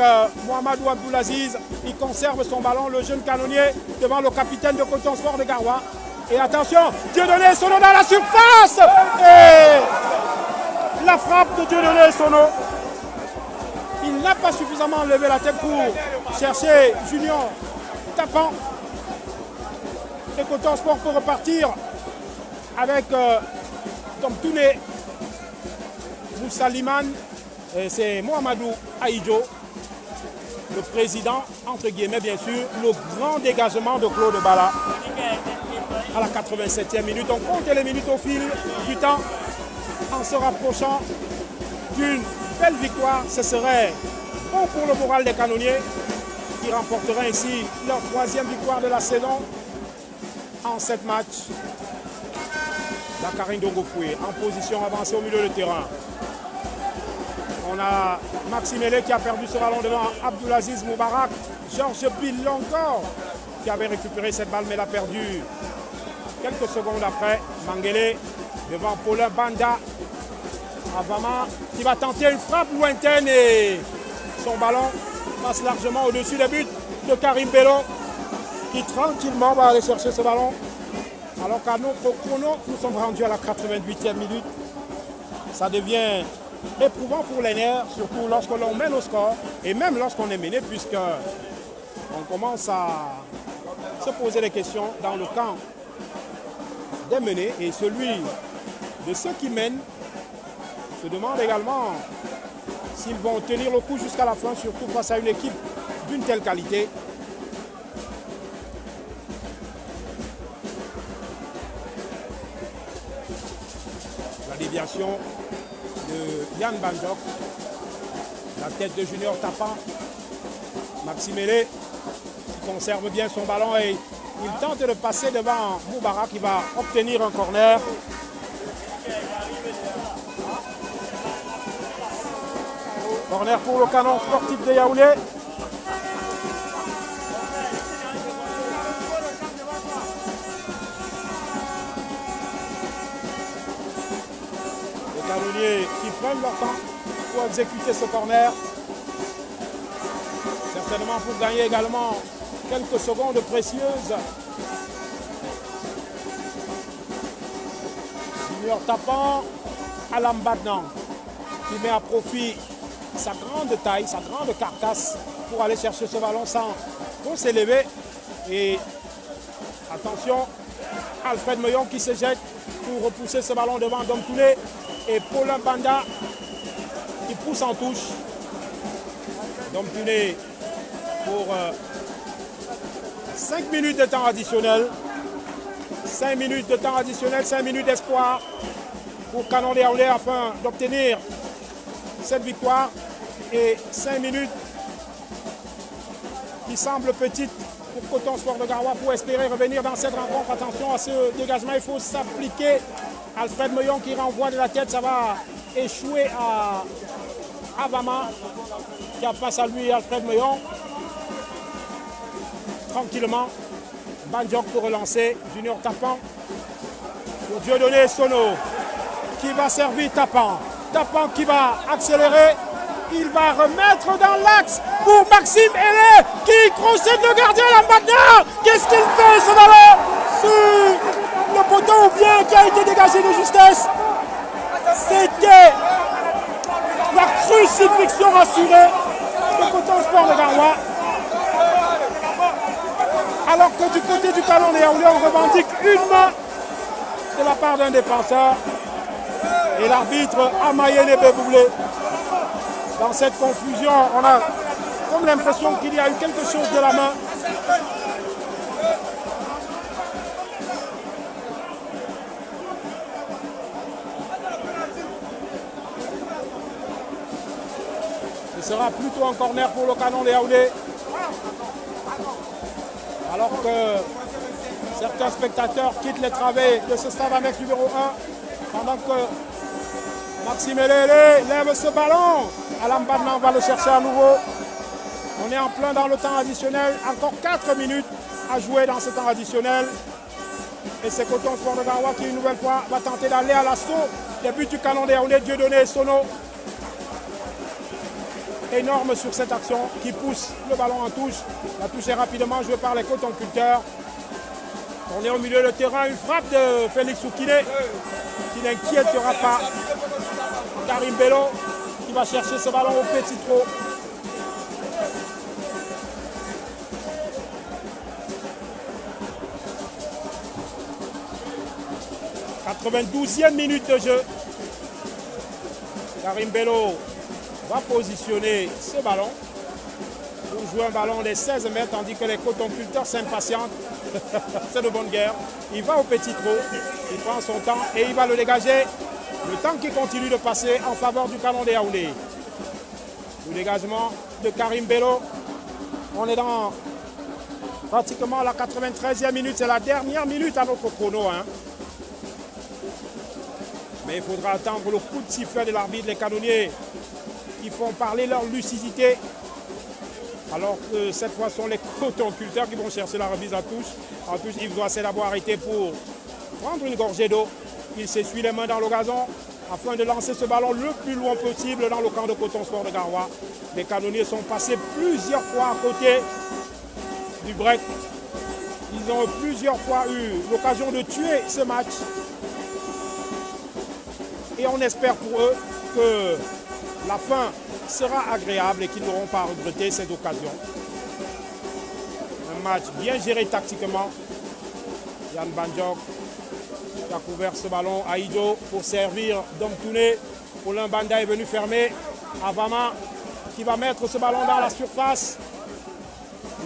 [SPEAKER 2] Mohamedou Abdelaziz, il conserve son ballon, le jeune canonnier, devant le capitaine de Coton Sport de Garoua. Et attention, Dieudonné Sono dans la surface. Et la frappe de Dieudonné Sono. Il n'a pas suffisamment levé la tête pour chercher Junior Tapin. Et Coton Sport peut repartir avec Dom Tourné, Moussa Liman, c'est Mohamedou Aïdjo, le président, entre guillemets bien sûr, le grand dégagement de Claude Bala. À la 87e minute, on compte les minutes au fil du temps en se rapprochant d'une belle victoire. Ce serait bon pour le moral des canonniers qui remporteraient ainsi leur 3e victoire de la saison en 7 matchs. Bakary Ndongofoué en position avancée au milieu de terrain. On a Maxime Hélé qui a perdu ce ballon devant Abdulaziz Moubarak. Georges Bill encore qui avait récupéré cette balle mais l'a perdue quelques secondes après. Mangele devant Paulin Banda. Avama qui va tenter une frappe lointaine et son ballon passe largement au-dessus des buts de Karim Bello qui tranquillement va aller chercher ce ballon. Alors qu'à notre chrono, nous sommes rendus à la 88e minute. Ça devient éprouvant pour les nerfs, surtout lorsque l'on mène au score et même lorsqu'on est mené, puisque on commence à se poser des questions dans le camp des menés et celui de ceux qui mènent se demande également s'ils vont tenir le coup jusqu'à la fin, surtout face à une équipe d'une telle qualité. La déviation de Yann Bandok, la tête de Junior Tapant, Maxime Hélé qui conserve bien son ballon et il tente de passer devant Moubarak qui va obtenir un corner. Corner pour le canon sportif de Yaoundé. Les canonniers qui prennent leur temps pour exécuter ce corner. Certainement pour gagner également quelques secondes précieuses. Junior Tapant à l'embadement qui met à profit sa grande taille, sa grande carcasse pour aller chercher ce ballon sans trop s'élever. Et attention, Alfred Meillon qui se jette pour repousser ce ballon devant Dom Toulé et Paulin Banda qui pousse en touche. Dom Toulé pour 5 minutes de temps additionnel. 5 minutes de temps additionnel, 5 minutes d'espoir pour Canon de Yaoundé afin d'obtenir cette victoire. Et 5 minutes qui semblent petites pour Coton Sport de Garoua pour espérer revenir dans cette rencontre. Attention à ce dégagement, il faut s'appliquer. Alfred Meillon qui renvoie de la tête, ça va échouer à Avama qui a face à lui Alfred Meillon. Tranquillement, Bandjok pour relancer, Junior Tapant pour Dieudonné Sono qui va servir Tapant. Tapant qui va accélérer. Il va remettre dans l'axe pour Maxime Hélé qui crochet le gardien à la maintenant. Qu'est-ce qu'il fait ce ballon sur le poteau ou bien qui a été dégagé de justesse? C'était la crucifixion rassurée de Coton Sport de Garoua. Alors que du côté du Canon de Yaoundé, on revendique une main de la part d'un défenseur. Et l'arbitre Amayene Beboublé. Dans cette confusion, on a comme l'impression qu'il y a eu quelque chose de la main. Ce sera plutôt un corner pour le Canon de Yaoundé. Alors que certains spectateurs quittent les travées de ce stade annexe numéro 1, pendant que Maxime Hélé lève ce ballon. Alain Badnan va le chercher à nouveau. On est en plein dans le temps additionnel. Encore 4 minutes à jouer dans ce temps additionnel. Et c'est Coton Sport de Garoua qui une nouvelle fois va tenter d'aller à l'assaut des buts du Canon de Yaoundé. Dieudonné Sono. Énorme sur cette action qui pousse le ballon en touche. La touche est rapidement jouée par les cotonculteurs. On est au milieu de terrain. Une frappe de Félix Oukine qui n'inquiétera pas Karim Bello qui va chercher ce ballon au petit trot. « 92e minute de jeu. Karim Bello va positionner ce ballon pour jouer un ballon des 16 mètres, tandis que les cotonculteurs s'impatientent. C'est de bonne guerre. Il va au petit trot, il prend son temps et il va le dégager. Le temps qui continue de passer en faveur du Canon de Yaoundé. Le dégagement de Karim Bello. On est dans pratiquement la 93e minute. C'est la dernière minute à notre chrono. Mais il faudra attendre le coup de sifflet de l'arbitre. Les canonniers qui font parler leur lucidité. Alors que cette fois, ce sont les cotonculteurs qui vont chercher la remise à touche. En touche, Yves doit d'abord arrêter pour prendre une gorgée d'eau. Il s'essuie les mains dans le gazon afin de lancer ce ballon le plus loin possible dans le camp de Coton Sport de Garoua. Les canonniers sont passés plusieurs fois à côté du break. Ils ont plusieurs fois eu l'occasion de tuer ce match. Et on espère pour eux que la fin sera agréable et qu'ils n'auront pas regretté cette occasion. Un match bien géré tactiquement. Yann Banjok qui a couvert ce ballon à Ido pour servir Dom Touné. Paulin Banda est venu fermer. Avama qui va mettre ce ballon dans la surface.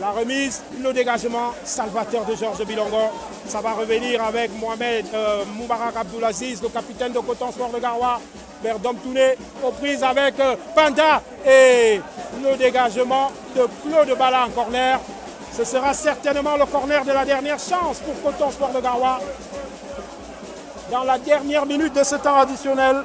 [SPEAKER 2] La remise, le dégagement, salvateur de Georges Bilongo. Ça va revenir avec Mohamed Moubarak Abdoulaziz, le capitaine de Coton Sport de Garoua, vers Dom Touné, aux prises avec Panda et le dégagement de Claude Bala en corner. Ce sera certainement le corner de la dernière chance pour Coton Sport de Garoua. Dans la dernière minute de ce temps additionnel.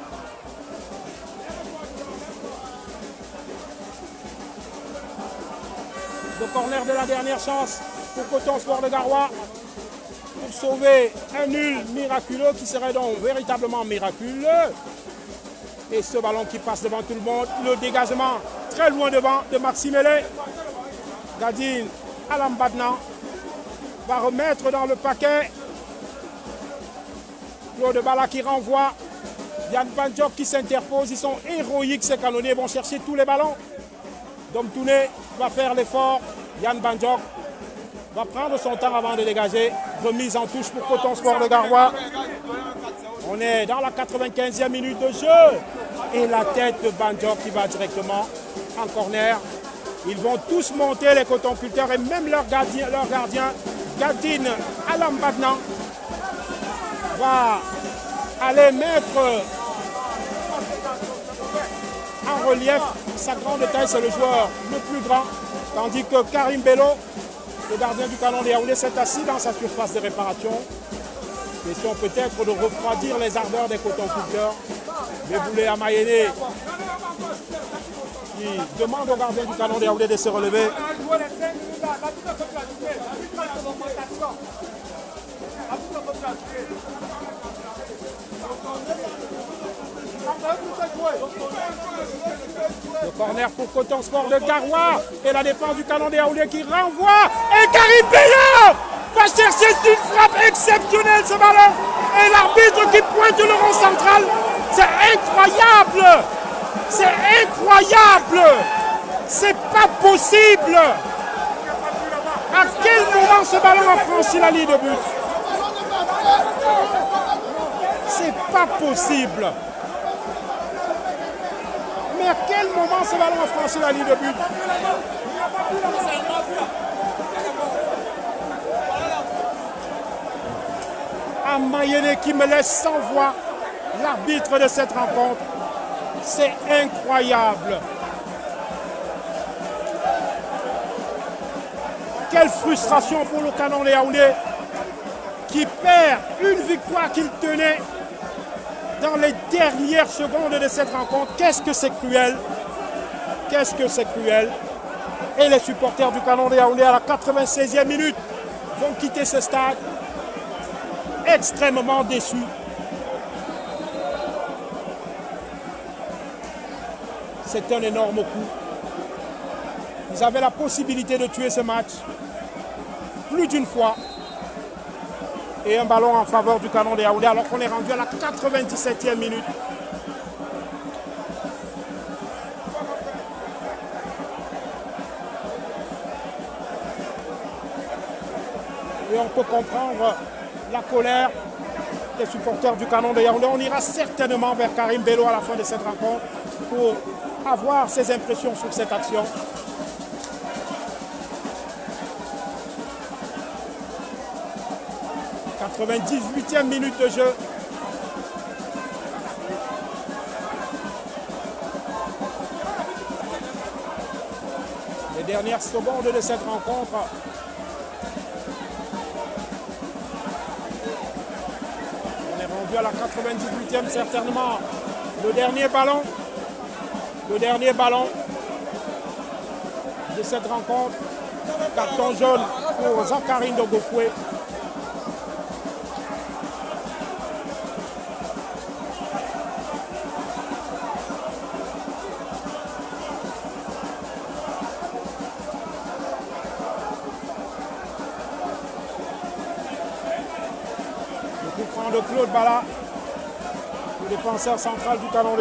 [SPEAKER 2] Le corner de la dernière chance pour Coton Sport de Garoua pour sauver un nul miraculeux qui serait donc véritablement miraculeux. Et ce ballon qui passe devant tout le monde, le dégagement très loin devant de Maxime Hélé. Gadine Alambadna va remettre dans le paquet. Claude Bala qui renvoie. Yann Banjok qui s'interpose. Ils sont héroïques, ces canonniers vont chercher tous les ballons. Dom Touné va faire l'effort. Yann Banjok va prendre son temps avant de dégager. Remise en touche pour Coton Sport de Garoua. On est dans la 95e minute de jeu. Et la tête de Banjok qui va directement en corner. Ils vont tous monter, les cotonculteurs, et même leur gardien Gadine Alambadna, va aller mettre en relief sa grande taille. C'est le joueur le plus grand. Tandis que Karim Bello, le gardien du Canon de Yaoundé, s'est assis dans sa surface de réparation. Question peut-être de refroidir les ardeurs des cotonculteurs. Beboulé Amayene qui demande au gardien du Canon de Yaoundé de se relever. Le corner pour Coton Sport de Garoua et la défense du Canon de Yaoundé qui renvoie. Et Karim Bello va chercher une frappe exceptionnelle ce ballon. Et l'arbitre qui pointe le rond central. C'est incroyable. C'est incroyable. C'est pas possible. À quel moment ce ballon a franchi la ligne de but? C'est pas possible. Mais à quel moment ce ballon a franchi la ligne de but? Amayene qui me laisse sans voix, l'arbitre de cette rencontre. C'est incroyable. Quelle frustration pour le Canon de Yaoundé qui perd une victoire qu'il tenait dans les dernières secondes de cette rencontre. Qu'est-ce que c'est cruel. Qu'est-ce que c'est cruel. Et les supporters du Canon de Yaoundé à la 96e minute vont quitter ce stade extrêmement déçus. C'est un énorme coup. Ils avaient la possibilité de tuer ce match plus d'une fois. Et un ballon en faveur du Canon de Yaoundé alors qu'on est rendu à la 97e minute. Et on peut comprendre la colère des supporters du Canon de Yaoundé. On ira certainement vers Karim Bello à la fin de cette rencontre pour avoir ses impressions sur cette action. « 98e minute de jeu. Les dernières secondes de cette rencontre. On est rendu aujourd'hui à la 98e, certainement le dernier ballon de cette rencontre. Carton jaune pour Zachary Ndogofoué. Le coup franc de Claude Bala, le défenseur central du Cameroun.